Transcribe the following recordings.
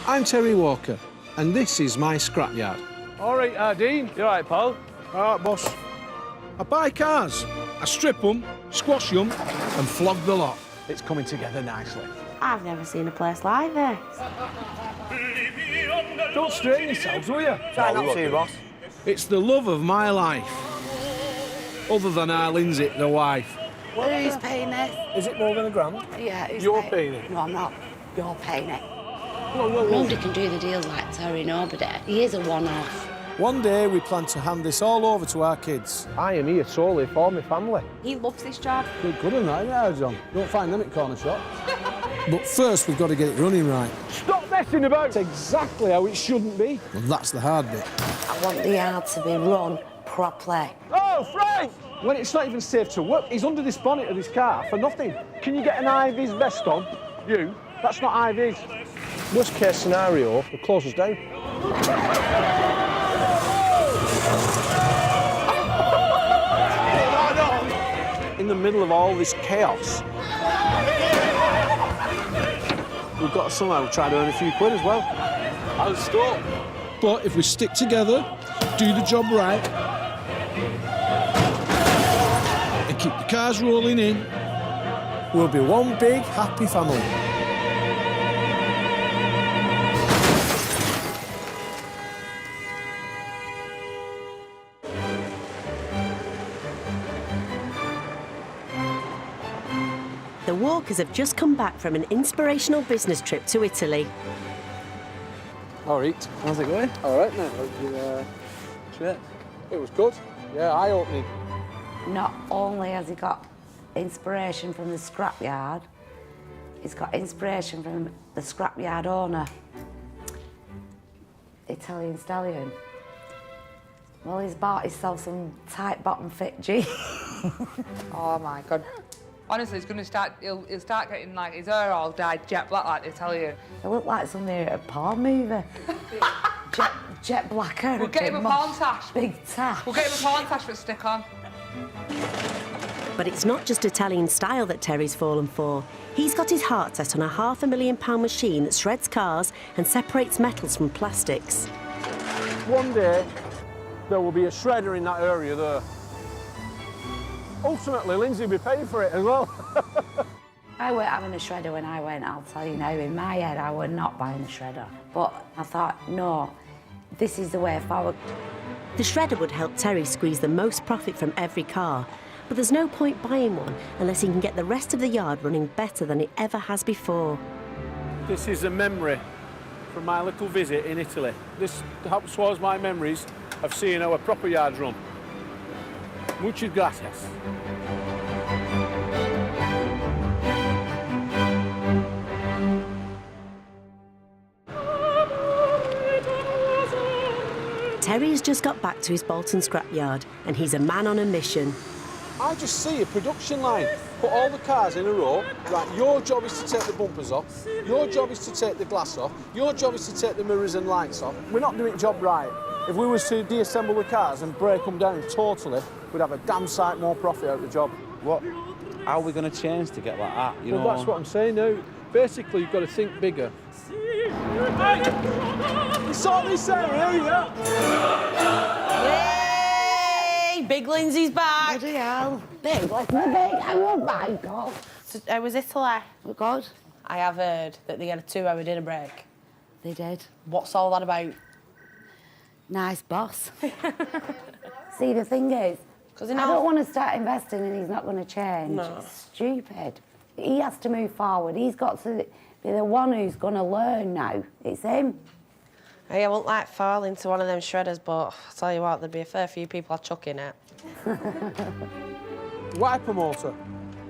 I'm Terry Walker, and this is my scrapyard. All right, Dean. You all right, pal? All right, boss. I buy cars, I strip them, squash them, and flog the lot. It's coming together nicely. I've never seen a place like this. Don't strain yourselves, will you? Try not to, boss. It's the love of my life. Other than our Lindsay, the wife. Well, who's paying this? Is it more than £1? Yeah, who's You're paying it? No, I'm not. You're paying it. Whoa. Nobody can do the deals like Terry, nobody. He is a one-off. One day we plan to hand this all over to our kids. I am here solely for my family. He loves this job. Good on that, isn't it, John? Don't find them at corner shops. But first, we've got to get it running right. Stop messing about! It's exactly how it shouldn't be. And that's the hard bit. I want the yard to be run properly. Oh, Frank! When it's not even safe to work, he's under this bonnet of this car for nothing. Can you get an IV's vest on? You? That's not IV's. Worst case scenario, they'll close us down. In the middle of all this chaos, we've got to somehow try to earn a few quid as well. I'll stop. But if we stick together, do the job right, and keep the cars rolling in, we'll be one big, happy family. The Walkers have just come back from an inspirational business trip to Italy. All right. How's it going? All right, mate. How's your trip? It was good. Yeah, eye-opening. Not only has he got inspiration from the scrapyard, he's got inspiration from the scrapyard owner, Italian Stallion. Well, he's bought himself some tight bottom fit jeans. Oh my God. Honestly, he's gonna start, he'll start getting like his hair all dyed jet black like they tell you. They look like something at a porn movie. jet black hair. We'll get him a porn tash. Big tash. We'll get him a porn tash for a stick on. But it's not just Italian style that Terry's fallen for. He's got his heart set on a £500,000 machine that shreds cars and separates metals from plastics. One day, there will be a shredder in that area there. Ultimately, Lindsay will be paying for it as well. I weren't having a shredder when I went, I'll tell you now. In my head, I were not buying a shredder. But I thought, no, this is the way forward. The shredder would help Terry squeeze the most profit from every car, but there's no point buying one unless he can get the rest of the yard running better than it ever has before. This is a memory from my little visit in Italy. This helps towards my memories of seeing how a proper yard's run. Muchas gracias. Terry has just got back to his Bolton scrapyard and he's a man on a mission. I just see a production line. Put all the cars in a row. Right, your job is to take the bumpers off. Your job is to take the glass off. Your job is to take the mirrors and lights off. We're not doing the job right. If we was to deassemble the cars and break them down totally, we'd have a damn sight more profit out of the job. What? How are we going to change to get like that? You know? That's what I'm saying now. Basically, you've got to think bigger. You saw me saying, yeah? Yay! Big Lindsay's back. Bloody hell. Big, like my big. I won't buy golf. So, how was Italy? Oh, God. I have heard that they had a 2-hour dinner break. They did. What's all that about? Nice boss. See, the thing is, I don't want to start investing and he's not going to change. No. It's stupid. He has to move forward. He's got to be the one who's going to learn now. It's him. Hey, I won't like fall into one of them shredders, but I'll tell you what, there'd be a fair few people I'd chuck in it. Wiper motor.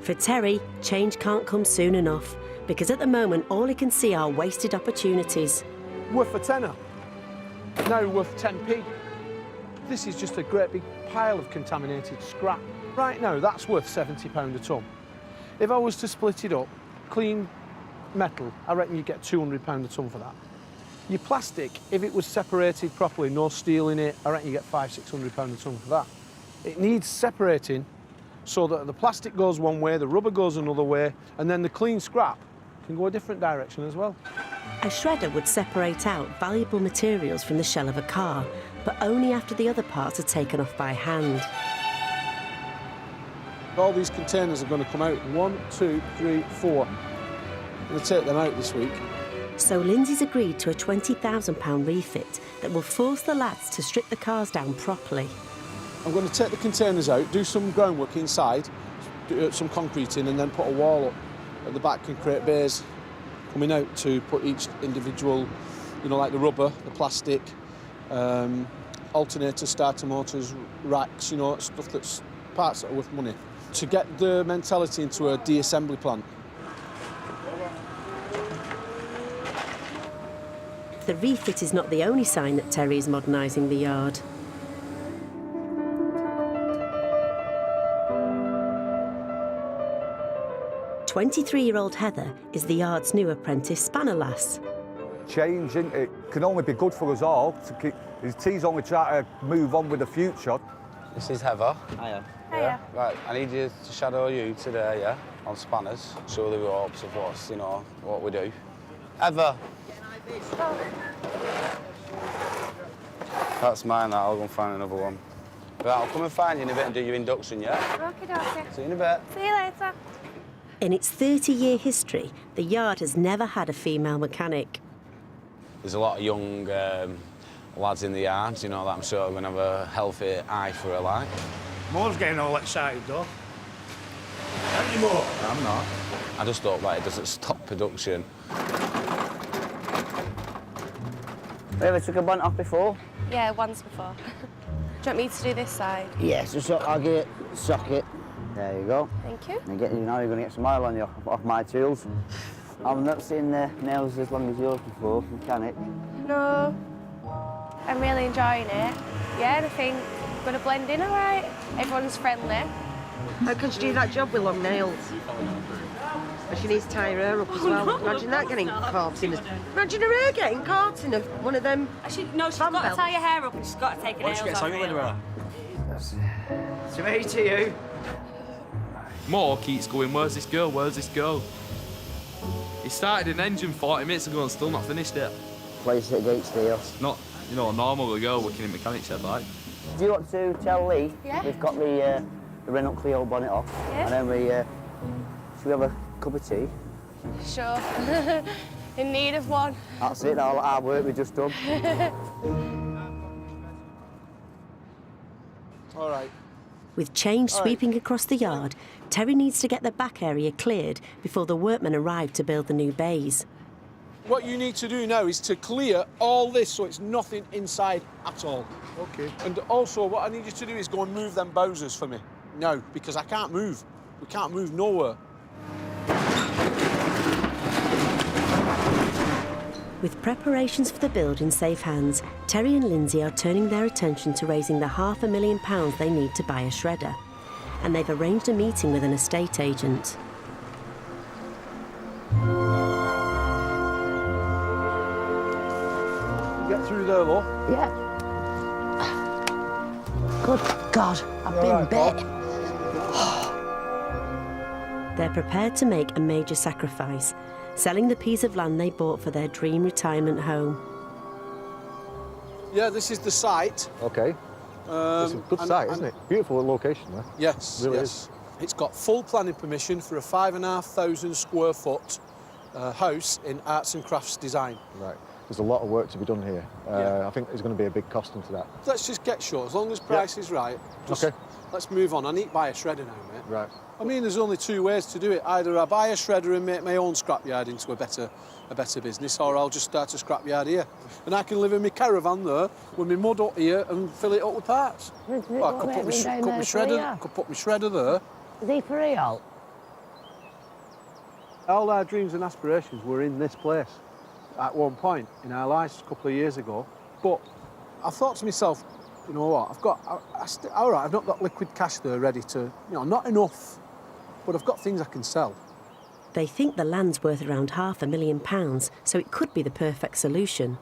For Terry, change can't come soon enough because at the moment all he can see are wasted opportunities. Worth a tenner. Now worth 10p. This is just a great big pile of contaminated scrap. Right now, that's worth £70 a tonne. If I was to split it up, clean metal, I reckon you'd get £200 a tonne for that. Your plastic, if it was separated properly, no steel in it, I reckon you get £500–600 a tonne for that. It needs separating so that the plastic goes one way, the rubber goes another way, and then the clean scrap can go a different direction as well. A shredder would separate out valuable materials from the shell of a car, but only after the other parts are taken off by hand. All these containers are going to come out. 1, 2, 3, 4. I'm going to take them out this week. So Lindsay's agreed to a £20,000 refit that will force the lads to strip the cars down properly. I'm going to take the containers out, do some groundwork inside, do some concreting, and then put a wall up at the back and create bays coming out to put each individual, you know, like the rubber, the plastic, alternators, starter motors, racks, you know, stuff that's parts that are worth money, to get the mentality into a de-assembly plant. The refit is not the only sign that Terry is modernising the yard. "23-year-old Heather is the yard's new apprentice spanner lass. Changing, it can only be good for us all. To keep, he's only trying to move on with the future. This is Heather. Hiya. Yeah. Right, I need you to shadow you today, yeah, on spanners. Show the ropes of what's, you know, what we do. Heather. That's mine, that. I'll go and find another one. Right, I'll come and find you in a bit and do your induction, yeah? Okie dokie. See you in a bit. See you later. In its 30-year history, the yard has never had a female mechanic. There's a lot of young lads in the yard, you know, that I'm sure are going to have a healthy eye for a light. More's getting all excited, though. Aren't you, More? I'm not. I just hope that it doesn't stop production. Have you ever took a bunt off before? Yeah, once before. Do you want me to do this side? Yes, just I'll get it, socket. There you go. Thank you. And you know you're going to get some oil on you off my tools. I've not seen the nails as long as yours before, mechanic. No, I'm really enjoying it. Yeah, and I think I'm going to blend in all right. Everyone's friendly. How can she do that job with long nails? And she needs to tie her hair up as well. Imagine that getting caught in a... Imagine her hair getting caught in one of them... She's got to tie her hair up and she's got to take her nails off. To me, to you. More keeps going, where's this girl, where's this girl? He started an engine 40 minutes ago and still not finished it. Place it against here. Not, you know, a normal girl working in mechanic shed like. Do you want to tell Lee? Yeah. We've got the Renault Clio bonnet off. Yeah. And then should we have a cup of tea? Sure. In need of one. That's it, all that hard work we've just done. All right. With change sweeping across the yard, Terry needs to get the back area cleared before the workmen arrive to build the new bays. What you need to do now is to clear all this so it's nothing inside at all. OK. And also, what I need you to do is go and move them Bowsers for me. No, because I can't move. We can't move nowhere. With preparations for the build in safe hands, Terry and Lindsay are turning their attention to raising the £500,000 they need to buy a shredder. And they've arranged a meeting with an estate agent. Get through there, Lo. Yeah. Good God, I've been bit. They're prepared to make a major sacrifice, selling the piece of land they bought for their dream retirement home. Yeah, this is the site. OK. It's a good site, isn't it? Beautiful location there. Yes, Really yes. is. It's got full planning permission for a 5,500 square foot house in arts and crafts design. Right. There's a lot of work to be done here. Yeah. I think there's going to be a big cost into that. Let's just get short. As long as price is right, just let's move on. I need to buy a shredder now, mate. Right. I mean, there's only two ways to do it. Either I buy a shredder and make my own scrapyard into a better business, or I'll just start a scrapyard here. And I can live in my caravan there with my mud up here and fill it up with parts. Well, I could put my shredder, could put my shredder there. Is he for real? All our dreams and aspirations were in this place at one point in our lives a couple of years ago. But I thought to myself, you know what, all right, I've not got liquid cash there ready to, you know, not enough, but I've got things I can sell. They think the land's worth around £500,000, so it could be the perfect solution.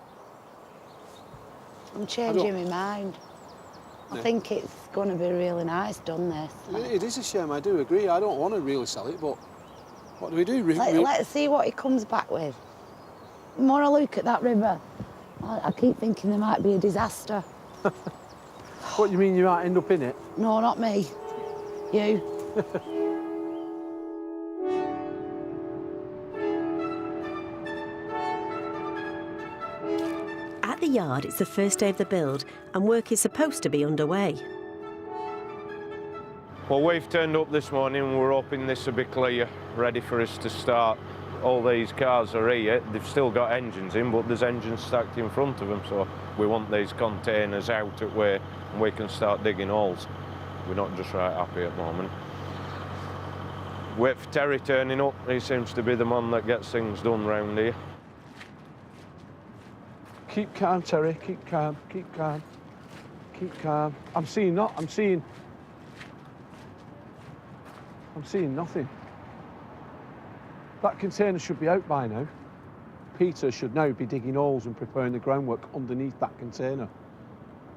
I'm changing my mind. I think it's going to be really nice done this. It is a shame, I do agree. I don't want to really sell it, but What do we do? Let's see what he comes back with. More a look at that river. I keep thinking there might be a disaster. What, you mean you might end up in it? No, not me. You. At the yard, it's the first day of the build and work is supposed to be underway. Well, we've turned up this morning and we're hoping this will be clear, ready for us to start. All these cars are here, they've still got engines in, but there's engines stacked in front of them, so we want these containers out at where we can start digging holes. We're not just right happy at the moment. Wait for Terry turning up, he seems to be the man that gets things done round here. Keep calm, Terry, keep calm, keep calm, keep calm. I'm seeing nothing. That container should be out by now. Peter should now be digging holes and preparing the groundwork underneath that container.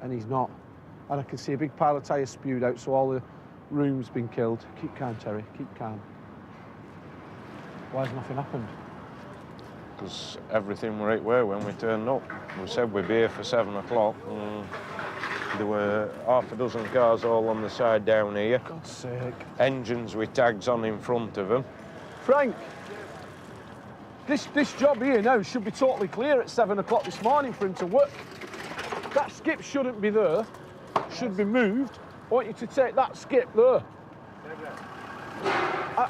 And he's not. And I can see a big pile of tyres spewed out, so all the room's been killed. Keep calm, Terry, keep calm. Why has nothing happened? Because everything were right where when we turned up. We said we'd be here for 7 o'clock. There were half a dozen cars all on the side down here. God's sake. Engines with tags on in front of them. Frank, this job here now should be totally clear at 7 o'clock this morning for him to work. That skip shouldn't be there, should be moved. I want you to take that skip there.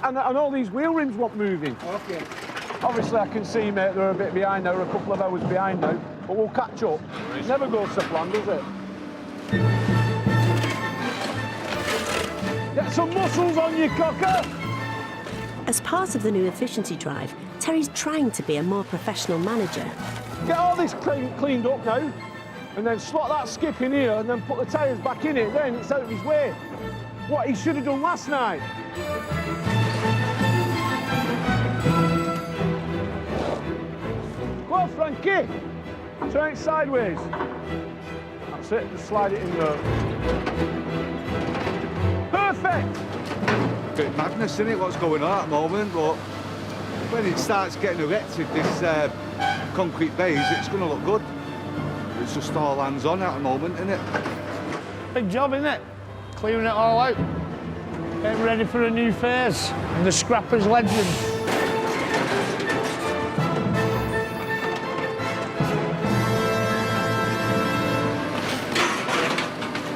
And all these wheel rims want moving. Okay. Obviously, I can see, mate, they're a bit behind now, a couple of hours behind now, but we'll catch up. It never goes to plan, does it? Get some muscles on you, cocker! As part of the new efficiency drive, Terry's trying to be a more professional manager. Get all this cleaned up now, and then slot that skip in here, and then put the tyres back in it, then it's out of his way. What he should have done last night. Go on, Frankie. Turn it sideways. That's it, just slide it in there. Perfect! Bit madness, isn't it, what's going on at the moment, but when it starts getting erected, this concrete base, it's going to look good. It's just all hands on at the moment, isn't it? Big job, isn't it? Clearing it all out. Getting ready for a new phase in the Scrappers legend.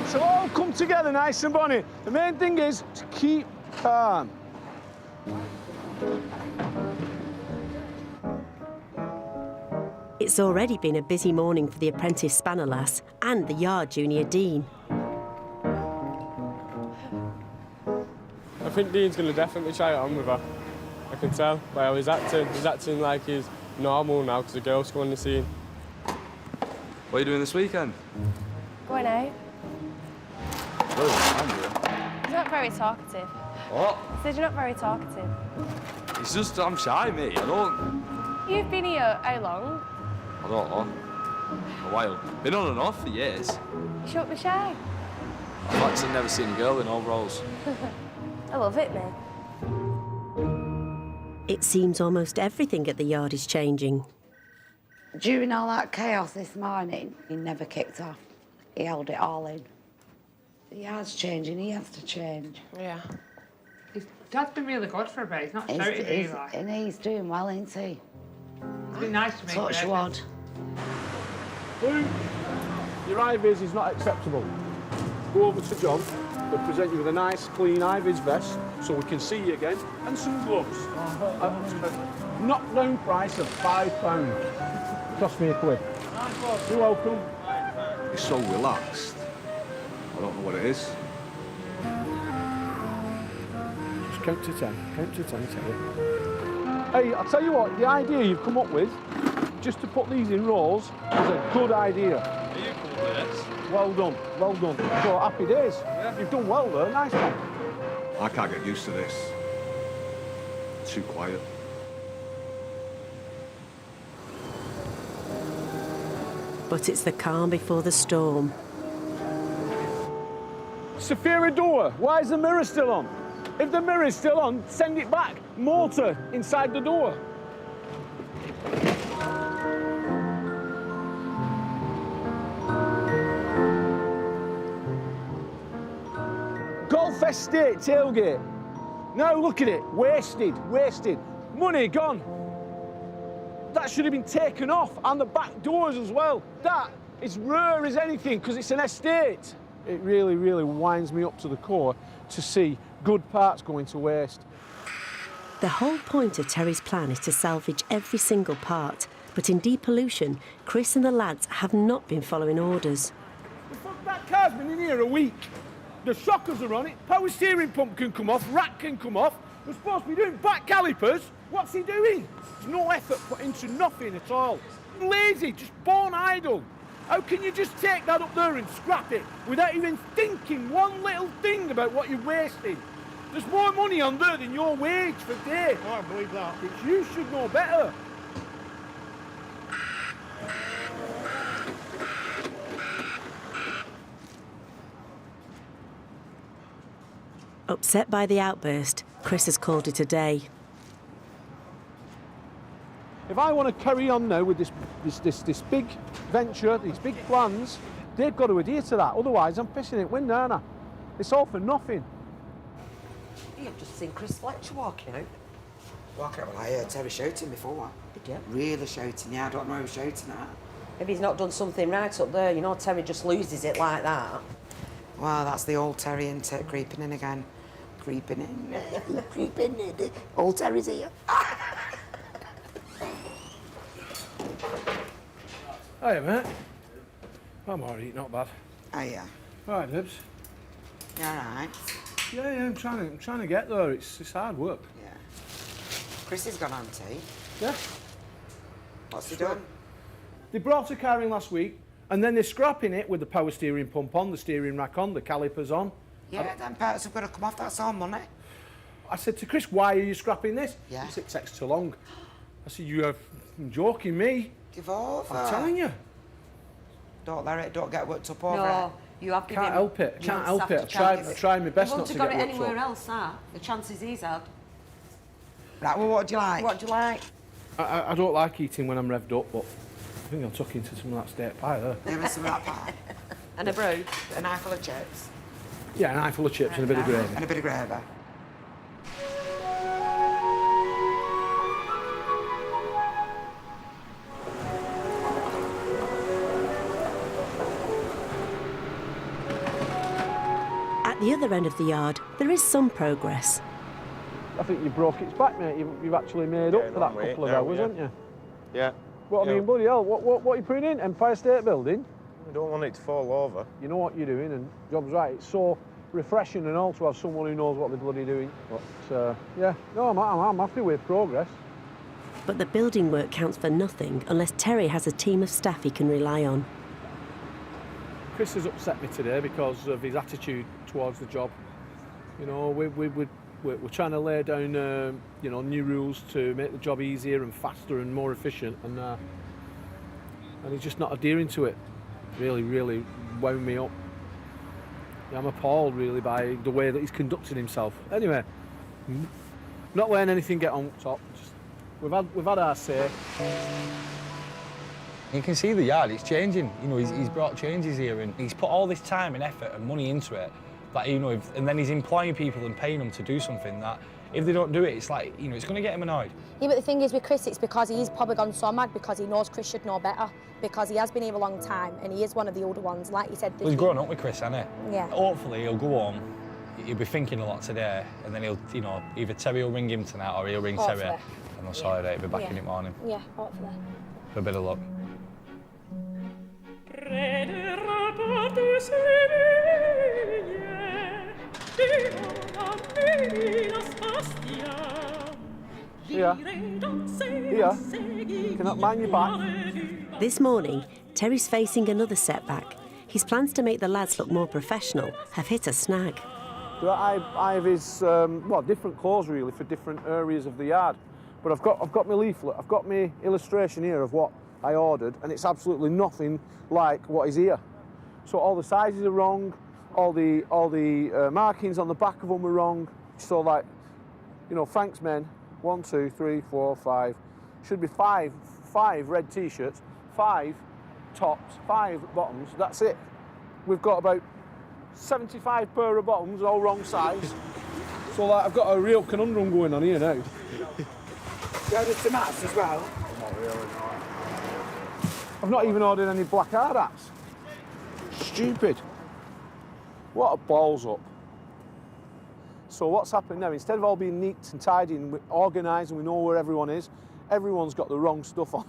So all come together nice and bonny. The main thing is to keep calm. It's already been a busy morning for the apprentice spanner lass and the yard junior Dean. I think Dean's going to definitely try it on with her. I can tell by how he's acting. He's acting like he's normal now because the girls come on the scene. What are you doing this weekend? Going out. Oh, He's not very talkative. what? I said you're not very talkative. It's just I'm shy, mate. I don't You've been here how long? know. A while. Been on and off for years. You shouldn't be shy. I've actually never seen a girl in overalls. I love it, mate. It seems almost everything at the yard is changing. During all that chaos this morning, he never kicked off. He held it all in. The yard's changing, he has to change. Yeah. His dad's been really good for a bit. He's not shouting at you, like. And he's doing well, isn't he? It's been nice to meet Touch you. wood. Luke, your high-vis is not acceptable. Go over to John. They'll present you with a nice, clean high-vis vest so we can see you again, and some gloves. Knockdown price of £5. Cost me £1. You're welcome. He's so relaxed. I don't know what it is. Just count to 10. Count to 10, Terry. Hey, I'll tell you what, the idea you've come up with, just to put these in rows, is a good idea. Are you cool with this? Well done, well done. So, happy days. Yeah. You've done well there, nice one. I can't get used to this. Too quiet. But it's the calm before the storm. Sophia Adora, why is the mirror still on? If the mirror's still on, send it back. Motor inside the door. Golf Estate tailgate. Now look at it, wasted. Money gone. That should have been taken off, and the back doors as well. That is rare as anything, because it's an estate. It really, really winds me up to the core to see good parts going to waste. The whole point of Terry's plan is to salvage every single part, but in depollution, Chris and the lads have not been following orders. That car's been in here a week. The shockers are on it, power steering pump can come off, rack can come off. We're supposed to be doing back calipers. What's he doing? There's no effort put into nothing at all. Lazy, just born idle. How can you just take that up there and scrap it without even thinking one little thing about what you're wasting? There's more money on there than your wage for day. Oh, I believe that. It's you should know better. Upset by the outburst, Chris has called it a day. If I want to carry on now with this big venture, these big plans, they've got to adhere to that. Otherwise, I'm pissing it wind, aren't I? It's all for nothing. You've just seen Chris Fletcher walking out. Walking out? Well, I heard Terry shouting before. Did you? Really shouting, yeah. I don't know who he was shouting at. Maybe he's not done something right up there. You know, Terry just loses it like that. Well, that's the old Terry, isn't it? Creeping in again. Creeping in. Creeping in. Old Terry's here. Hiya, mate. I'm all right, not bad. Oh, yeah. All right, Nibs. You all right? Yeah, I'm trying to get there. It's hard work. Yeah. Chris has gone on tea. Yeah. What's he done? They brought a car in last week, and then they're scrapping it with the power steering pump on, the steering rack on, the calipers on. Yeah, them parts have got to come off. That's all money. I said to Chris, why are you scrapping this? Yeah. He said, it takes too long. I said, you're joking me. Give over. I'm telling you. Don't let it, don't get worked up over No, you have given Can't him... help it. you Can't have help to it. I've tried my best he not to wouldn't get have got it worked anywhere up. else, that. The chances he's had. Right, well, what do you like? What do you like? I don't like eating when I'm revved up, but I think I'll tuck into some of that steak pie there. Give us some of that pie. And a brew. A knife full of chips. Yeah, an eye full of chips and a bit of gravy. And a bit of gravy. At the other end of the yard, there is some progress. I think you broke its back, mate. You've actually made up for that couple of hours, haven't you? Yeah. What I mean, bloody hell, what are you putting in? Empire State Building? I don't want it to fall over. You know what you're doing, and job's right. It's so refreshing and all to have someone who knows what they're bloody doing. But, yeah, no, I'm happy with progress. But the building work counts for nothing unless Terry has a team of staff he can rely on. Chris has upset me today because of his attitude towards the job. You know, we're trying to lay down, you know, new rules to make the job easier and faster and more efficient, and he's just not adhering to it. Really, really wound me up. Yeah, I'm appalled, really, by the way that he's conducting himself. Anyway, not letting anything get on top. Just, we've had our say. You can see the yard, it's changing. You know, he's brought changes here, and he's put all this time and effort and money into it. Like, you know, and then he's employing people and paying them to do something that, if they don't do it, it's like, you know, it's going to get him annoyed. Yeah, but the thing is with Chris, it's because he's probably gone so mad because he knows Chris should know better, because he has been here a long time and he is one of the older ones, like you said. Well, he's grown up with Chris, hasn't he? Yeah. Hopefully he'll go home, he'll be thinking a lot today, and then he'll, you know, either Terry will ring him tonight or he'll ring Hopefully. Terry, and they'll sort it out, he'll be back in the morning. Yeah, hopefully. For a bit of luck. Here. You cannot mind your back. This morning, Terry's facing another setback. His plans to make the lads look more professional have hit a snag. I have his, well, different clothes really for different areas of the yard. But I've got my leaflet, I've got my illustration here of what I ordered, and it's absolutely nothing like what is here. So all the sizes are wrong, all the markings on the back of them are wrong. So like, you know, Frank's men, 1, 2, 3, 4, 5, should be five red T-shirts, 5 tops, 5 bottoms, that's it. We've got about 75 pair of bottoms, all wrong size. So like, I've got a real conundrum going on here now. You ordered tomatoes as well? Not really, no. I've not even ordered any black hard hats. Stupid. What a balls up. So what's happened now, instead of all being neat and tidy and organised and we know where everyone is, everyone's got the wrong stuff on.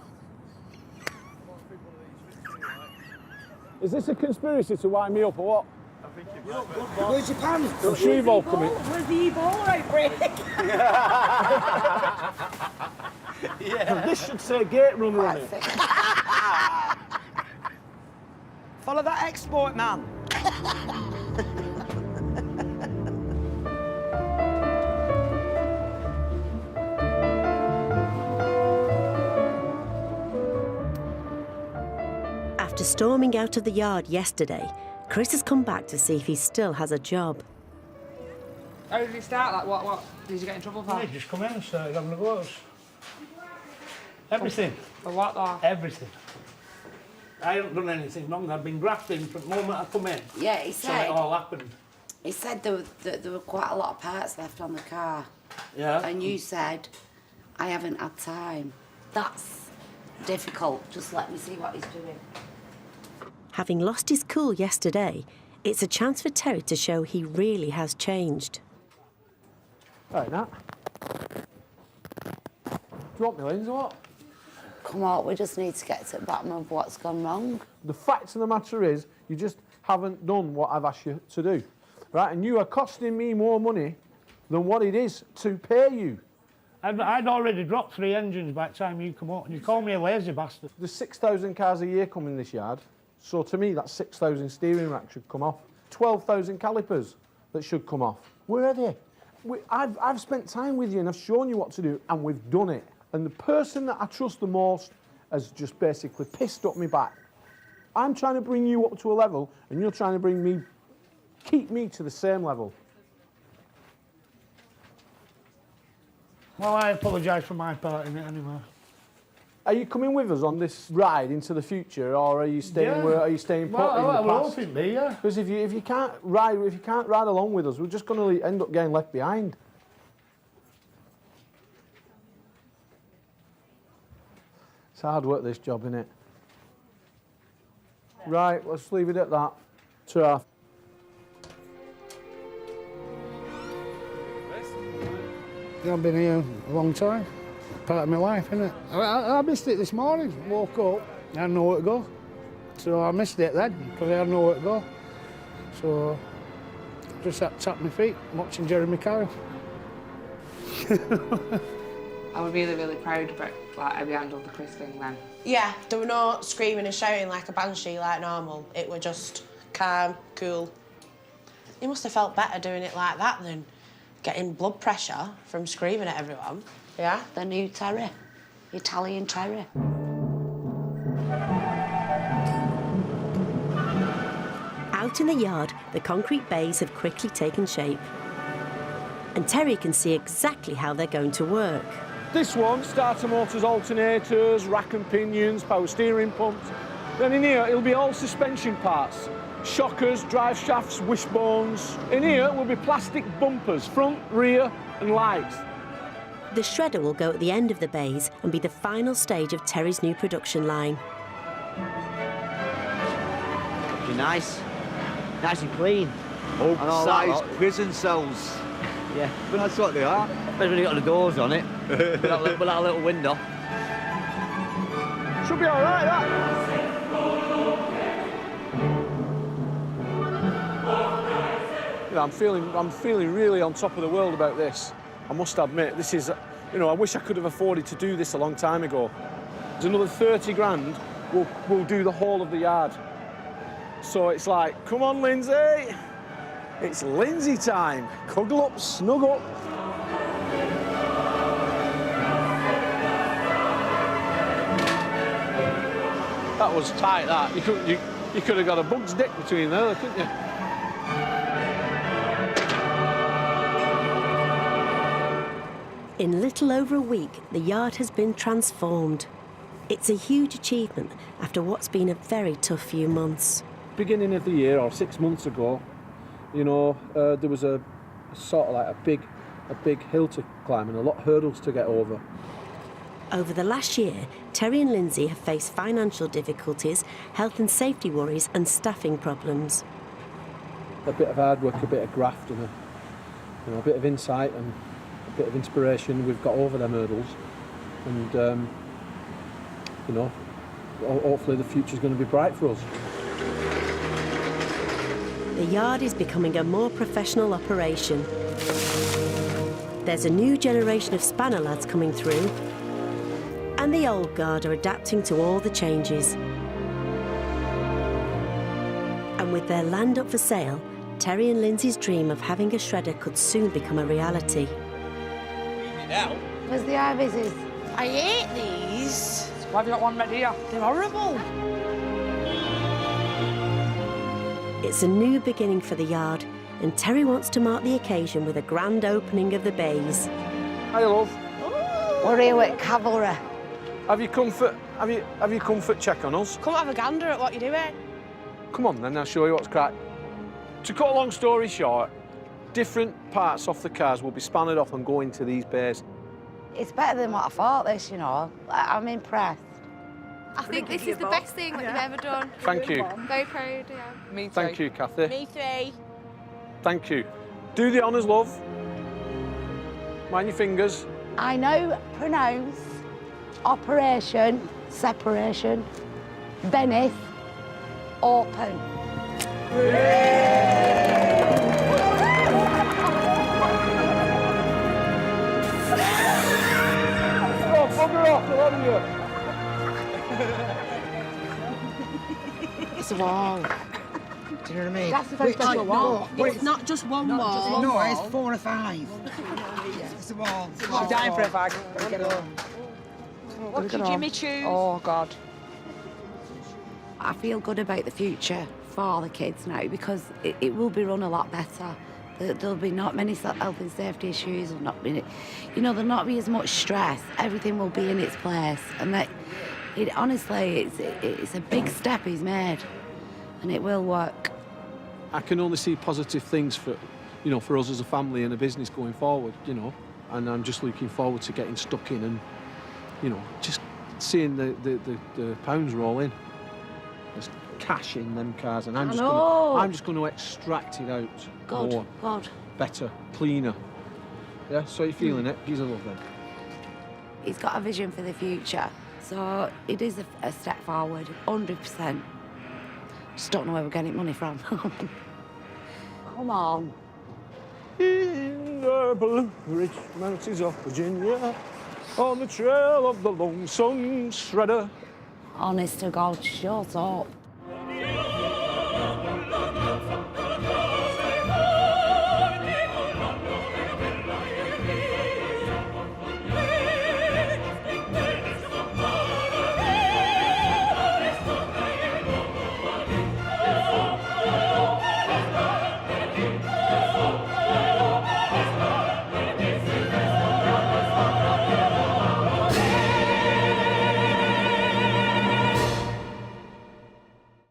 Is this a conspiracy to wind me up or what? I think you look good, boss. Where's your pants? I'm sure you've all come in. Where's the e-ball outbreak? Yeah. This should say gate runner on it. Follow that export man. After storming out of the yard yesterday, Chris has come back to see if he still has a job. How did it start? Like, what did you get in trouble for? Yeah, just come in and started having a go at us. Everything. For what, though? Everything. I haven't done anything wrong. I've been grafting from the moment I come in. Yeah, he So said. it all happened. He said there were quite a lot of parts left on the car. Yeah. And you said, I haven't had time. That's difficult. Just let me see what he's doing. Having lost his cool yesterday, it's a chance for Terry to show he really has changed. Right, Nat. Do you want me, Lindsay, or what? Come on, we just need to get to the bottom of what's gone wrong. The fact of the matter is, you just haven't done what I've asked you to do. Right, and you are costing me more money than what it is to pay you. I'd already dropped 3 engines by the time you come up, and you call me a lazy bastard. There's 6,000 cars a year come in this yard, so to me that's 6,000 steering racks should come off. 12,000 calipers that should come off. Where are they? I've spent time with you and I've shown you what to do, and we've done it. And the person that I trust the most has just basically pissed up my back. I'm trying to bring you up to a level, and you're trying to keep me to the same level. Well, I apologise for my part in it anyway. Are you coming with us on this ride into the future, or are you staying? Yeah. Are you staying put Well, in the I past? hope it be, yeah. Because if you can't ride along with us, we're just going to end up getting left behind. It's hard work, this job, innit? Right, let's leave it at that. Ta. I've been here a long time. Part of my life, innit? I missed it this morning. Woke up, I had nowhere to go. So I missed it then, because I had nowhere to go. So I just had to tap my feet, watching Jeremy Kyle. I was really, really proud about like how we handled the Chris thing then. Yeah, there were no screaming and shouting like a banshee like normal. It were just calm, cool. You must have felt better doing it like that than getting blood pressure from screaming at everyone. Yeah? The new Terry. Italian Terry. Out in the yard, the concrete bays have quickly taken shape. And Terry can see exactly how they're going to work. This one, starter motors, alternators, rack and pinions, power steering pumps. Then in here, it'll be all suspension parts. Shockers, drive shafts, wishbones. In here will be plastic bumpers, front, rear and lights. The shredder will go at the end of the bays and be the final stage of Terry's new production line. Looking nice. Nice and clean. Old-sized prison cells. Yeah. But that's what they are. Especially when you got the doors on it. with that little window. Should be all right, that. You know, I'm feeling really on top of the world about this. I must admit, this is, you know, I wish I could have afforded to do this a long time ago. There's another 30 grand, we'll do the whole of the yard. So it's like, come on, Lindsay. It's Lindsay time. Cuddle up, snug up. That was tight, that. You could have got a bug's dick between there, couldn't you? In little over a week, the yard has been transformed. It's a huge achievement after what's been a very tough few months. Beginning of the year, or 6 months ago, you know, there was a sort of like a big hill to climb and a lot of hurdles to get over. Over the last year, Terry and Lindsay have faced financial difficulties, health and safety worries and staffing problems. A bit of hard work, a bit of graft and a bit of insight and a bit of inspiration. We've got over them hurdles and, you know, hopefully the future's going to be bright for us. The yard is becoming a more professional operation. There's a new generation of spanner lads coming through, and the old guard are adapting to all the changes. And with their land up for sale, Terry and Lindsay's dream of having a shredder could soon become a reality. Where's the Ibises? I hate these. Why have you got one ready here? They're horrible. It's a new beginning for the yard, and Terry wants to mark the occasion with a grand opening of the bays. Hi, love. We're here with cavalry. Have you come for check on us? Come have a gander at what you're doing. Come on then, I'll show you what's crack. To cut a long story short, different parts off the cars will be spanned off and go into these bays. It's better than what I thought, this, you know. I'm impressed. I think this is the best thing that you've ever done. Thank you. Very proud, yeah. Me too. Thank you, Kathy. Me three. Thank you. Do the honours, love. Mind your fingers. I know, pronounce, operation, separation, Venice, open. Oh, bugger off, I love you. It's a wall. Do you know what I mean? That's a very special wall. It's not just one wall. No, it's 4 or 5. It's a wall. I'm dying for a bag. Get on. What did Jimmy choose? Oh, God. I feel good about the future for the kids now because it will be run a lot better. There'll be not many health and safety issues, or not be, you know, there'll not be as much stress. Everything will be in its place, and that, honestly, it's a big step he's made, and it will work. I can only see positive things for, you know, for us as a family and a business going forward, you know, and I'm just looking forward to getting stuck in and, you know, just seeing the pounds roll in. There's cash in them cars, and I'm just going to extract it out. God, God. Better, cleaner. Yeah, so you're feeling it? He's a love then. He's got a vision for the future, so it is a step forward, 100%. Just don't know where we're getting money from. Come on. In the Blue Ridge Mountains of Virginia, on the trail of the lonesome shredder. Honest to God, shut up.